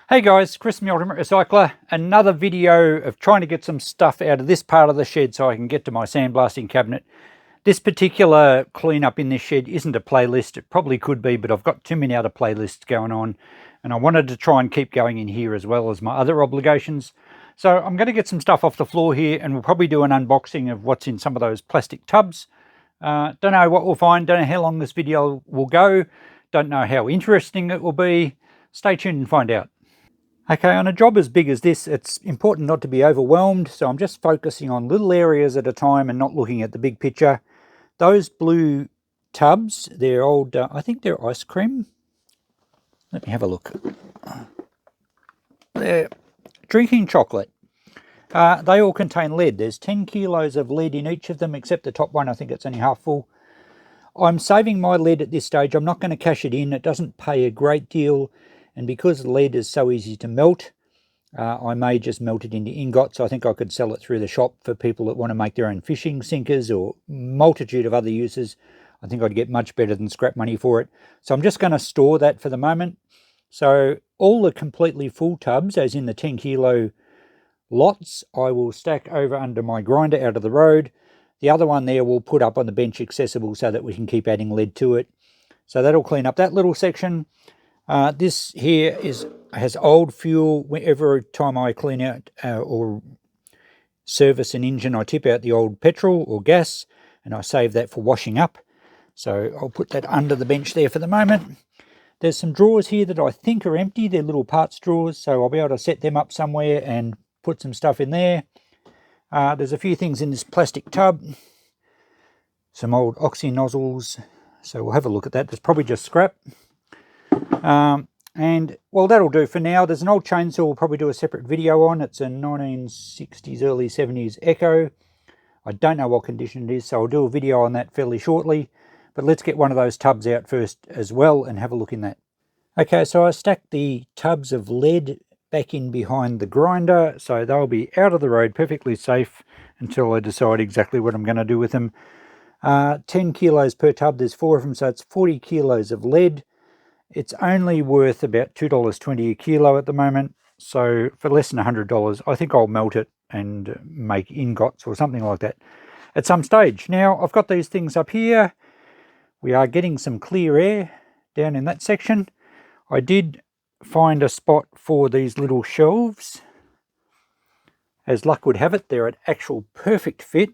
Hey guys, Chris from the Ultimate Recycler. Another video of trying to get some stuff out of this part of the shed so I can get to my sandblasting cabinet. This particular cleanup in this shed isn't a playlist. It probably could be, but I've got too many other playlists going on, and I wanted to try and keep going in here as well as my other obligations. So I'm going to get some stuff off the floor here, and we'll probably do an unboxing of what's in some of those plastic tubs. Don't know what we'll find, don't know how long this video will go, don't know how interesting it will be. Stay tuned and find out. Okay, on a job as big as this, it's important not to be overwhelmed, so I'm just focusing on little areas at a time and not looking at the big picture. Those blue tubs, they're old, I think they're ice cream. Let me have a look. They're drinking chocolate. They all contain lead. There's 10 kilos of lead in each of them, except the top one, I think it's only half full. I'm saving my lead at this stage. I'm not going to cash it in. It doesn't pay a great deal. And because lead is so easy to melt, I may just melt it into ingots. I think I could sell it through the shop for people that want to make their own fishing sinkers or multitude of other uses. I think I'd get much better than scrap money for it. So I'm just going to store that for the moment. So all the completely full tubs, as in the 10 kilo lots, I will stack over under my grinder out of the road. The other one there we'll put up on the bench accessible so that we can keep adding lead to it. So that'll clean up that little section. This here has old fuel. Every time I clean out or service an engine, I tip out the old petrol or gas, and I save that for washing up. So I'll put that under the bench there for the moment. There's some drawers here that I think are empty. They're little parts drawers, so I'll be able to set them up somewhere and put some stuff in there. There's a few things in this plastic tub. Some old oxy nozzles. So we'll have a look at that. There's probably just scrap. And well, that'll do for now. There's an old chainsaw we'll probably do a separate video on. It's a 1960s, early 70s Echo. I don't know what condition it is, so I'll do a video on that fairly shortly. But let's get one of those tubs out first as well and have a look in that. Okay, so I stacked the tubs of lead back in behind the grinder, so they'll be out of the road, perfectly safe until I decide exactly what I'm going to do with them. 10 kilos per tub, there's 4 of them, so it's 40 kilos of lead. It's only worth about $2.20 a kilo at the moment, so for less than $100, I think I'll melt it and make ingots or something like that at some stage. Now, I've got these things up here. We are getting some clear air down in that section. I did find a spot for these little shelves. As luck would have it, they're an actual perfect fit.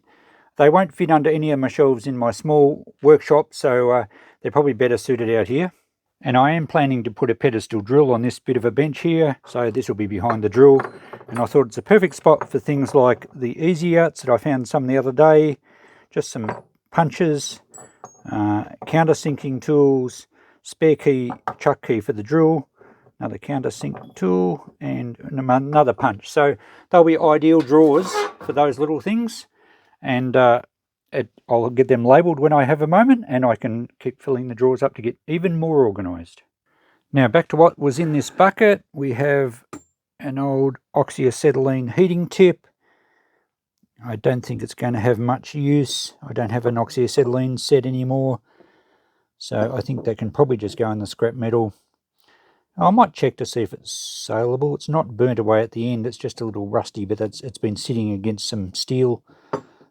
They won't fit under any of my shelves in my small workshop, so they're probably better suited out here. And I am planning to put a pedestal drill on this bit of a bench here, so this will be behind the drill. And I thought it's a perfect spot for things like the easy outs that I found some the other day, just some punches, countersinking tools, spare key, chuck key for the drill, another countersink tool, and another punch. So they'll be ideal drawers for those little things, and I'll get them labelled when I have a moment, and I can keep filling the drawers up to get even more organised. Now back to what was in this bucket. We have an old oxyacetylene heating tip. I don't think it's going to have much use. I don't have an oxyacetylene set anymore, so I think that can probably just go in the scrap metal. I might check to see if it's saleable. It's not burnt away at the end, it's just a little rusty, but it's been sitting against some steel.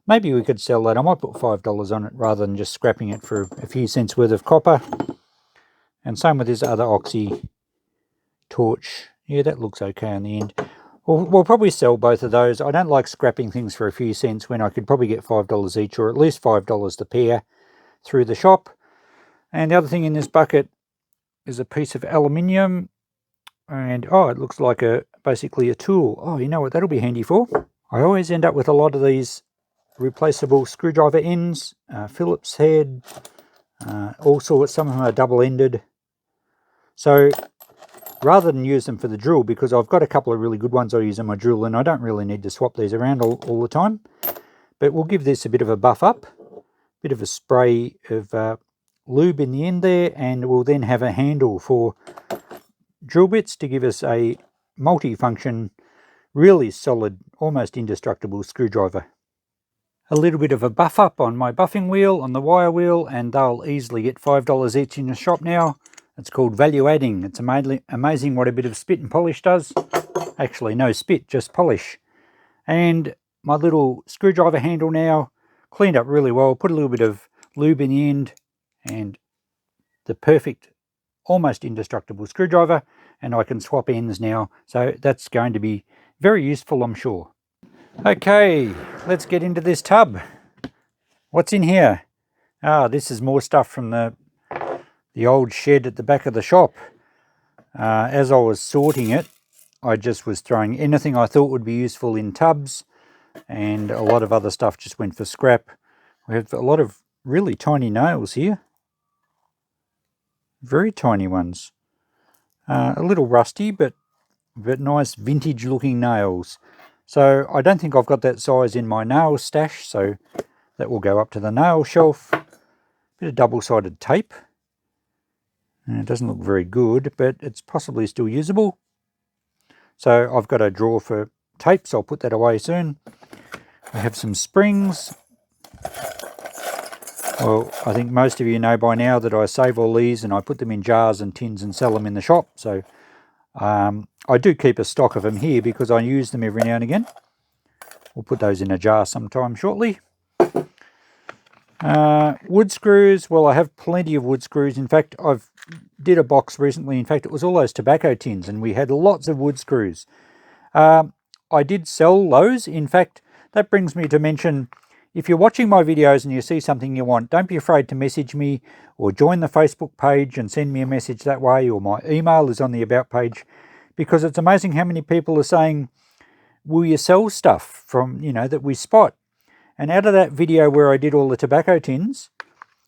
Maybe we could sell that. I might put $5 on it rather than just scrapping it for a few cents worth of copper. And same with this other oxy torch. Yeah, that looks okay in the end. We'll probably sell both of those. I don't like scrapping things for a few cents when I could probably get $5 each, or at least $5 the pair through the shop. And the other thing in this bucket is a piece of aluminium. And oh, it looks like basically a tool. Oh, you know what that'll be handy for? I always end up with a lot of these replaceable screwdriver ends, Phillips head, all sorts. Some of them are double-ended. So rather than use them for the drill, because I've got a couple of really good ones I use on my drill, and I don't really need to swap these around all the time, but we'll give this a bit of a buff up, bit of a spray of lube in the end there, and we'll then have a handle for drill bits to give us a multi-function, really solid, almost indestructible screwdriver. A little bit of a buff up on my buffing wheel, on the wire wheel, and they'll easily get $5 each in the shop now. It's called value adding. It's amazing what a bit of spit and polish does. Actually, no spit, just polish. And my little screwdriver handle now, cleaned up really well. Put a little bit of lube in the end, and the perfect, almost indestructible screwdriver. And I can swap ends now. So that's going to be very useful, I'm sure. Okay, let's get into this tub. What's in here? This is more stuff from the old shed at the back of the shop. As I was sorting it, I just was throwing anything I thought would be useful in tubs, and a lot of other stuff just went for scrap. We have a lot of really tiny nails here. Very tiny ones. A little rusty, but nice vintage looking nails. So I don't think I've got that size in my nail stash, so that will go up to the nail shelf. Bit of double-sided tape. And it doesn't look very good, but it's possibly still usable. So I've got a drawer for tape, so I'll put that away soon. I have some springs. Well, I think most of you know by now that I save all these and I put them in jars and tins and sell them in the shop. So I do keep a stock of them here because I use them every now and again. We'll put those in a jar sometime shortly. Wood screws. Well, I have plenty of wood screws. In fact, I've did a box recently. In fact, it was all those tobacco tins and we had lots of wood screws. I did sell those. In fact, that brings me to mention, if you're watching my videos and you see something you want, don't be afraid to message me or join the Facebook page and send me a message that way, or my email is on the About page, because it's amazing how many people are saying, will you sell stuff from, that we spot? And out of that video where I did all the tobacco tins,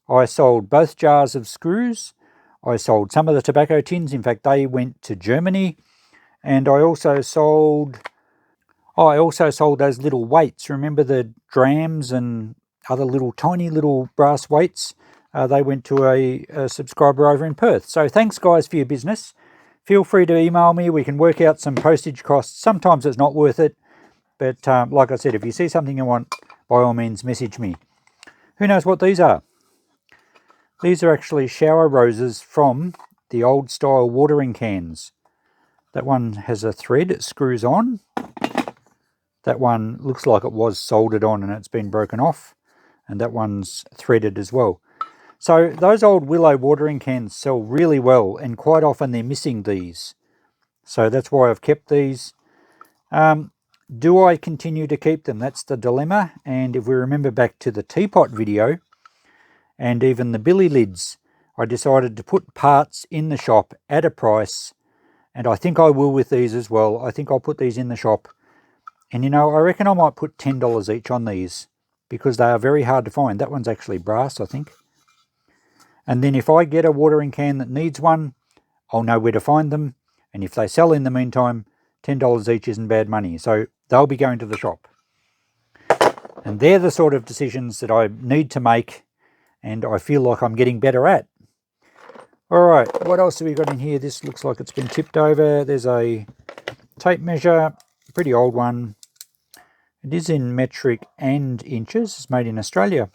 I sold both jars of screws. I sold some of the tobacco tins. In fact, they went to Germany. And I also sold those little weights. Remember the drams and other little tiny little brass weights? They went to a subscriber over in Perth. So thanks, guys, for your business. Feel free to email me. We can work out some postage costs. Sometimes it's not worth it. But like I said, if you see something you want, by all means, message me. Who knows what these are? These are actually shower roses from the old style watering cans. That one has a thread, it screws on. That one looks like it was soldered on and it's been broken off. And that one's threaded as well. So those old willow watering cans sell really well, and quite often they're missing these. So that's why I've kept these. Do I continue to keep them? That's the dilemma. And if we remember back to the teapot video and even the billy lids, I decided to put parts in the shop at a price. And I think I will with these as well. I think I'll put these in the shop. And I reckon I might put $10 each on these because they are very hard to find. That one's actually brass, I think. And then if I get a watering can that needs one, I'll know where to find them. And if they sell in the meantime, $10 each isn't bad money. So they'll be going to the shop. And they're the sort of decisions that I need to make and I feel like I'm getting better at. All right, what else have we got in here? This looks like it's been tipped over. There's a tape measure, a pretty old one. It is in metric and inches. It's made in Australia.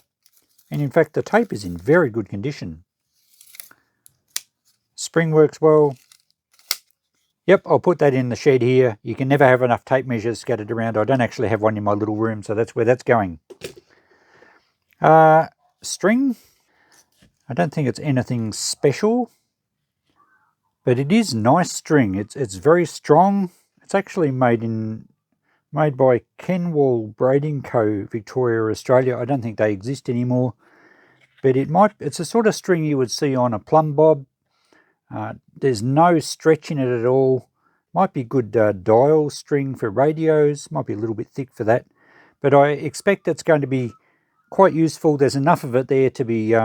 And in fact, the tape is in very good condition. Spring works well. Yep, I'll put that in the shed here. You can never have enough tape measures scattered around. I don't actually have one in my little room, so that's where that's going. String. I don't think it's anything special, but it is nice string. It's very strong. It's actually made by Kenwall Braiding Co. Victoria, Australia. I don't think they exist anymore, but it's a sort of string you would see on a plumb bob. There's no stretch in it at all. Might be good dial string for radios. Might be a little bit thick for that, but I expect it's going to be quite useful. There's enough of it there to be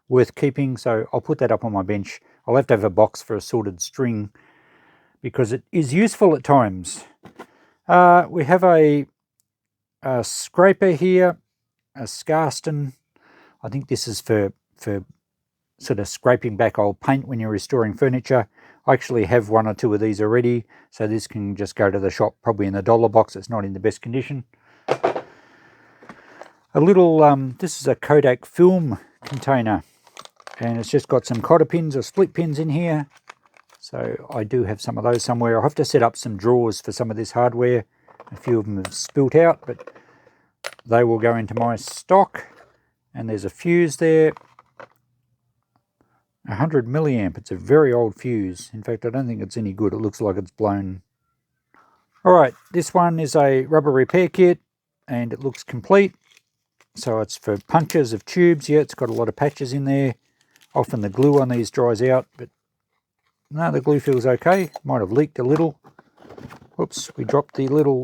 worth keeping, so I'll put that up on my bench. I'll have to have a box for assorted string because it is useful at times. We have a scraper here, a Scarston. I think this is for sort of scraping back old paint when you're restoring furniture. I actually have one or two of these already, so this can just go to the shop, probably in the dollar box. It's not in the best condition. A little, this is a Kodak film container. And it's just got some cotter pins or split pins in here. So I do have some of those somewhere. I'll have to set up some drawers for some of this hardware. A few of them have spilt out, but they will go into my stock. And there's a fuse there. 100 milliamp. It's a very old fuse. In fact, I don't think it's any good. It looks like it's blown. Alright, this one is a rubber repair kit, and it looks complete. So it's for punctures of tubes. Yeah, it's got a lot of patches in there. Often the glue on these dries out, but no, the glue feels okay. Might have leaked a little. Oops, we dropped the little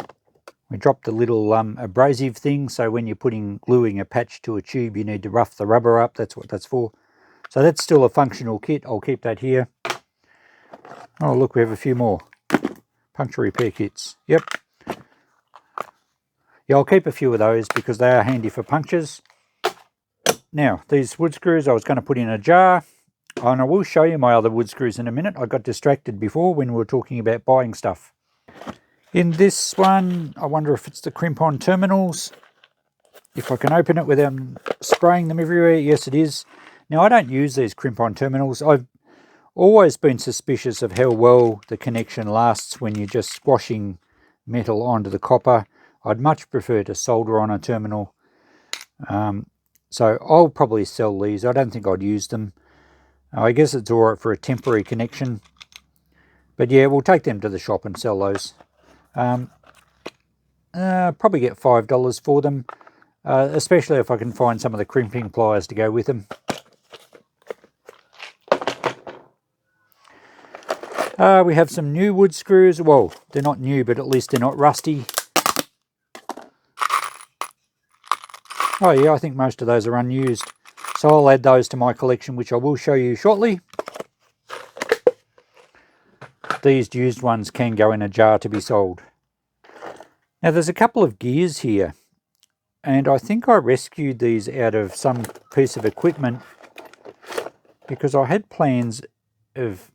abrasive thing. So when you're gluing a patch to a tube, you need to rough the rubber up. That's what that's for. So that's still a functional kit. I'll keep that here. Oh, look, we have a few more puncture repair kits. Yep. Yeah, I'll keep a few of those because they are handy for punctures. Now, these wood screws I was going to put in a jar. And I will show you my other wood screws in a minute. I got distracted before when we were talking about buying stuff. In this one, I wonder if it's the crimp-on terminals. If I can open it without spraying them everywhere. Yes, it is. Now, I don't use these crimp-on terminals. I've always been suspicious of how well the connection lasts when you're just squashing metal onto the copper. I'd much prefer to solder on a terminal. So I'll probably sell these. I don't think I'd use them. I guess it's all right for a temporary connection. But yeah, we'll take them to the shop and sell those. Probably get $5 for them. Especially if I can find some of the crimping pliers to go with them. We have some new wood screws. Well, they're not new, but at least they're not rusty. Oh yeah, I think most of those are unused. So I'll add those to my collection, which I will show you shortly. These used ones can go in a jar to be sold. Now there's a couple of gears here, and I think I rescued these out of some piece of equipment because I had plans of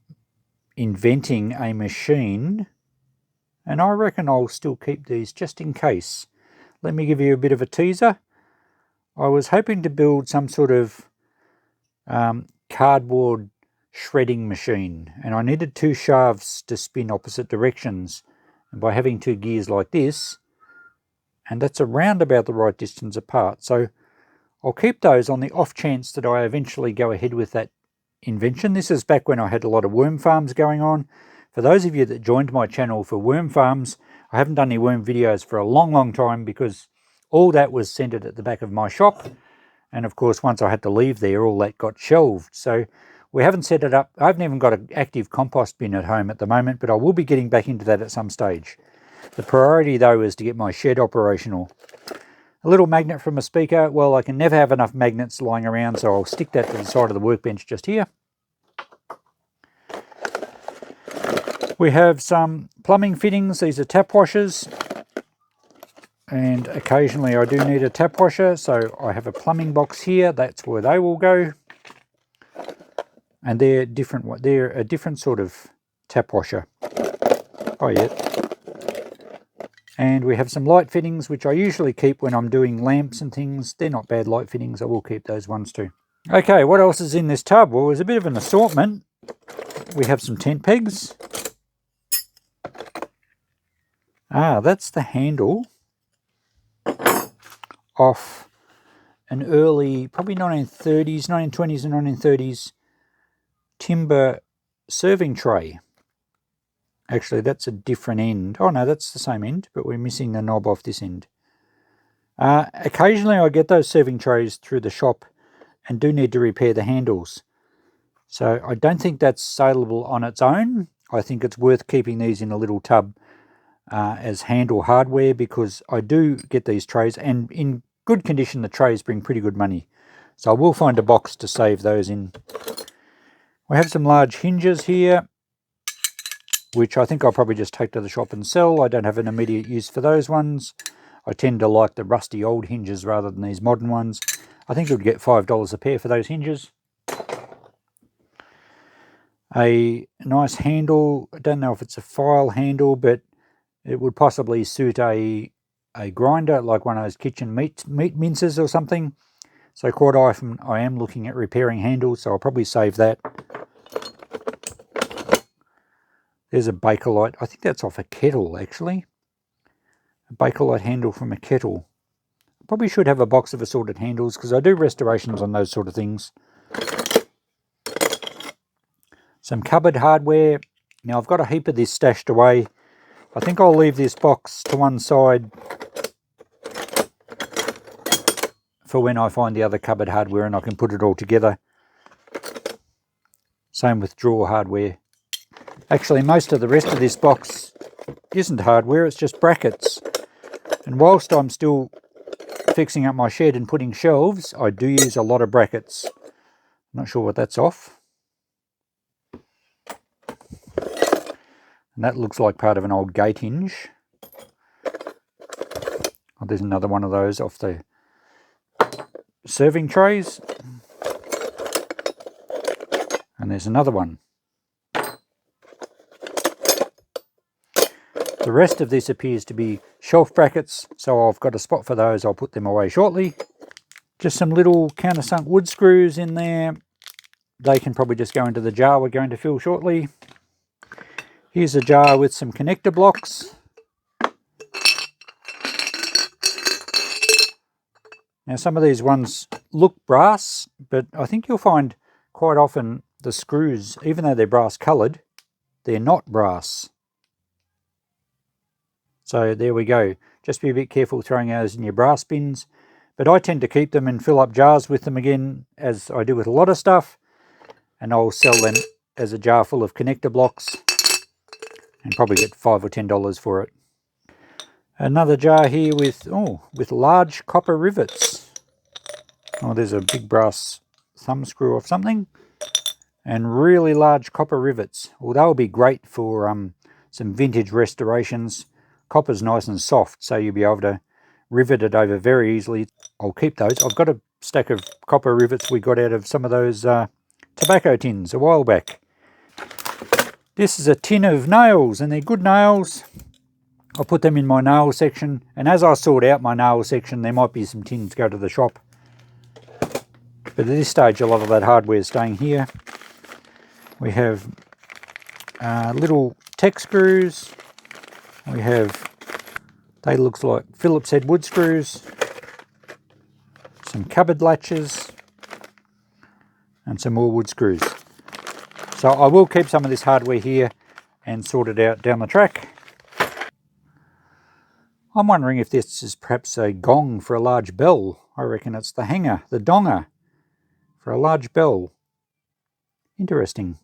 inventing a machine, and I reckon I'll still keep these just in case. Let me give you a bit of a teaser. I was hoping to build some sort of cardboard shredding machine, and I needed two shafts to spin opposite directions, and by having two gears like this, and that's around about the right distance apart, so I'll keep those on the off chance that I eventually go ahead with that invention. This is back when I had a lot of worm farms going on. For those of you that joined my channel for worm farms, I haven't done any worm videos for a long time because all that was centered at the back of my shop. And of course, once I had to leave there, all that got shelved. So we haven't set it up. I haven't even got an active compost bin at home at the moment, but I will be getting back into that at some stage. The priority, though, is to get my shed operational. A little magnet from a speaker. Well, I can never have enough magnets lying around, so I'll stick that to the side of the workbench just here. We have some plumbing fittings. These are tap washers. And occasionally I do need a tap washer, so I have a plumbing box here. That's where they will go. And they're different. They're a different sort of tap washer. Oh yeah. And we have some light fittings, which I usually keep when I'm doing lamps and things. They're not bad light fittings. I will keep those ones too. Okay, what else is in this tub? Well, there's a bit of an assortment. We have some tent pegs. Ah, that's the handle off an early, probably 1930s, 1920s and 1930s timber serving tray. Actually, that's a different end. Oh no, that's the same end, but we're missing the knob off this end. Occasionally I get those serving trays through the shop and do need to repair the handles. So I don't think that's saleable on its own. I think it's worth keeping these in a little tub as handle hardware, because I do get these trays, and in good condition the trays bring pretty good money. So I will find a box to save those in. We have some large hinges here, which I think I'll probably just take to the shop and sell. I don't have an immediate use for those ones. I tend to like the rusty old hinges rather than these modern ones. I think it would get $5 a pair for those hinges. A nice handle. I don't know if it's a file handle, but it would possibly suit a grinder, like one of those kitchen meat mincers or something. So quite often I am looking at repairing handles, so I'll probably save that. There's a Bakelite. I think that's off a kettle, actually. A Bakelite handle from a kettle. Probably should have a box of assorted handles because I do restorations on those sort of things. Some cupboard hardware. Now I've got a heap of this stashed away. I think I'll leave this box to one side for when I find the other cupboard hardware and I can put it all together. Same with drawer hardware. Actually, most of the rest of this box isn't hardware, it's just brackets. And whilst I'm still fixing up my shed and putting shelves, I do use a lot of brackets. Not sure what that's off. And that looks like part of an old gate hinge. Oh, there's another one of those off the serving trays. And there's another one. The rest of this appears to be shelf brackets, so I've got a spot for those. I'll put them away shortly. Just some little countersunk wood screws in there. They can probably just go into the jar we're going to fill shortly. Here's a jar with some connector blocks. Now some of these ones look brass, but I think you'll find quite often the screws, even though they're brass coloured, they're not brass. So there we go. Just be a bit careful throwing those in your brass bins. But I tend to keep them and fill up jars with them again, as I do with a lot of stuff. And I'll sell them as a jar full of connector blocks and probably get $5 or $10 for it. Another jar here with large copper rivets. Oh, there's a big brass thumb screw of something. And really large copper rivets. Well, they'll be great for some vintage restorations. Copper's nice and soft, so you'll be able to rivet it over very easily. I'll keep those. I've got a stack of copper rivets we got out of some of those tobacco tins a while back. This is a tin of nails, and they're good nails. I'll put them in my nail section, and as I sort out my nail section, there might be some tins to go to the shop. But at this stage, a lot of that hardware is staying here. We have little tech screws. We have, they look like Phillips head wood screws, some cupboard latches, and some more wood screws. So I will keep some of this hardware here and sort it out down the track. I'm wondering if this is perhaps a gong for a large bell. I reckon it's the hanger, the donger, for a large bell. Interesting.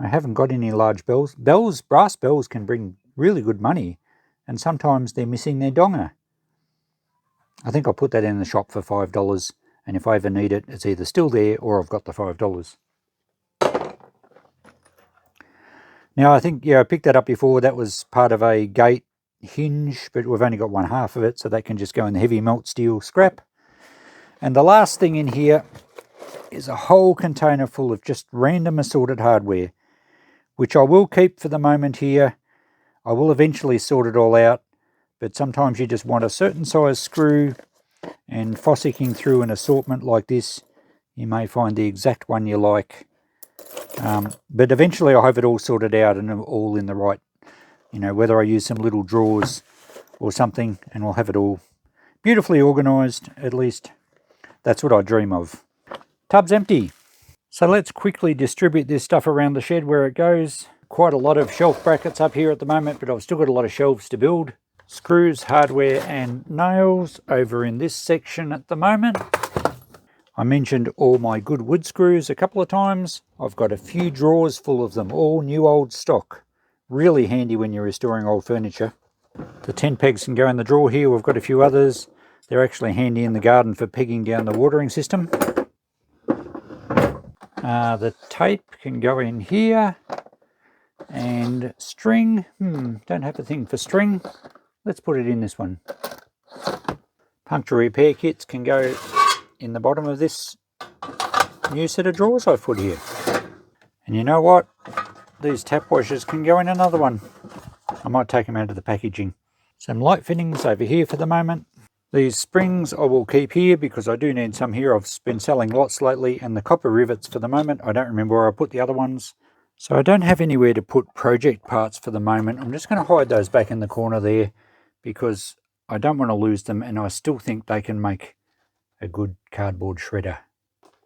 I haven't got any large bells. Brass bells can bring really good money, and sometimes they're missing their donger. I think I'll put that in the shop for $5, and if I ever need it, it's either still there or I've got the $5. Now I think, I picked that up before. That was part of a gate hinge, but we've only got one half of it, so that can just go in the heavy melt steel scrap. And the last thing in here is a whole container full of just random assorted hardware, which I will keep for the moment here. I will eventually sort it all out, but sometimes you just want a certain size screw, and fossicking through an assortment like this, you may find the exact one you like. But eventually I'll have it all sorted out and all in the right, whether I use some little drawers or something, and we'll have it all beautifully organised. At least that's what I dream of. Tub's empty. So let's quickly distribute this stuff around the shed where it goes. Quite a lot of shelf brackets up here at the moment, but I've still got a lot of shelves to build. Screws, hardware and nails over in this section at the moment. I mentioned all my good wood screws a couple of times. I've got a few drawers full of them, all new old stock. Really handy when you're restoring old furniture. The tent pegs can go in the drawer here. We've got a few others. They're actually handy in the garden for pegging down the watering system. The tape can go in here. And string, don't have a thing for string. Let's put it in this one. Puncture repair kits can go in the bottom of this new set of drawers I've put here. And you know what? These tap washers can go in another one. I might take them out of the packaging. Some light fittings over here for the moment. These springs I will keep here because I do need some here. I've been selling lots lately, and the copper rivets for the moment, I don't remember where I put the other ones. So I don't have anywhere to put project parts for the moment. I'm just going to hide those back in the corner there because I don't want to lose them, and I still think they can make a good cardboard shredder.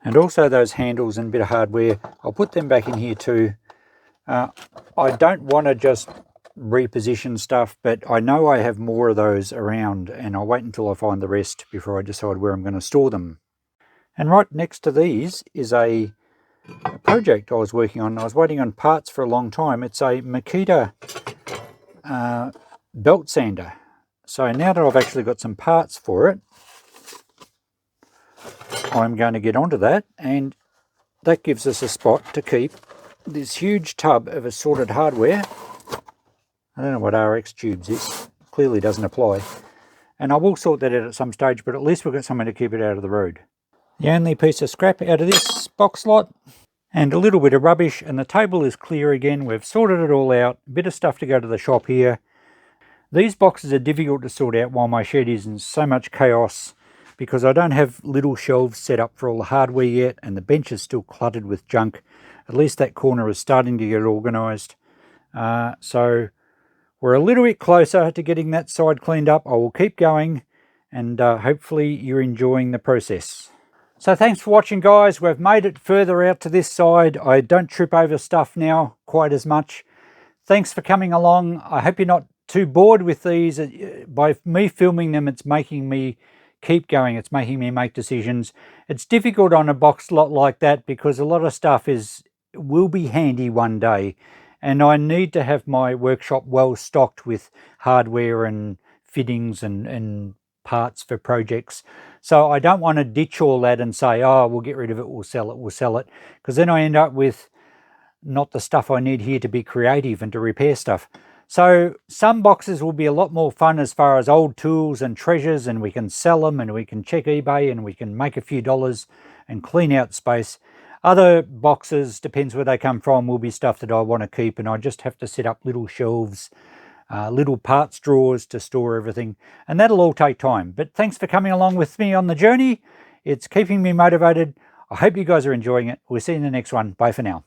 And also those handles and a bit of hardware, I'll put them back in here too. I don't want to just reposition stuff, but I know I have more of those around, and I'll wait until I find the rest before I decide where I'm going to store them. And right next to these is a project I was working on. I was waiting on parts for a long time. It's a Makita belt sander. So now that I've actually got some parts for it, I'm going to get onto that, and that gives us a spot to keep this huge tub of assorted hardware. I don't know what RX tubes is. Clearly doesn't apply. And I will sort that out at some stage, but at least we've got somewhere to keep it out of the road. The only piece of scrap out of this box lot, and a little bit of rubbish, and the table is clear again. We've sorted it all out. A bit of stuff to go to the shop here. These boxes are difficult to sort out while my shed is in so much chaos, because I don't have little shelves set up for all the hardware yet, and the bench is still cluttered with junk. At least that corner is starting to get organised. So we're a little bit closer to getting that side cleaned up. I will keep going, and hopefully you're enjoying the process. So thanks for watching, guys. We've made it further out to this side. I don't trip over stuff now quite as much. Thanks for coming along. I hope you're not too bored with these. By me filming them, it's making me keep going. It's making me make decisions. It's difficult on a box lot like that because a lot of stuff will be handy one day, and I need to have my workshop well stocked with hardware and fittings and parts for projects. So I don't want to ditch all that and say, oh, we'll get rid of it, we'll sell it, because then I end up with not the stuff I need here to be creative and to repair stuff. So some boxes will be a lot more fun as far as old tools and treasures, and we can sell them, and we can check eBay, and we can make a few dollars and clean out space. Other boxes, depends where they come from, will be stuff that I want to keep, and I just have to set up little shelves, little parts drawers to store everything, and that'll all take time. But thanks for coming along with me on the journey. It's keeping me motivated. I hope you guys are enjoying it. We'll see you in the next one. Bye for now.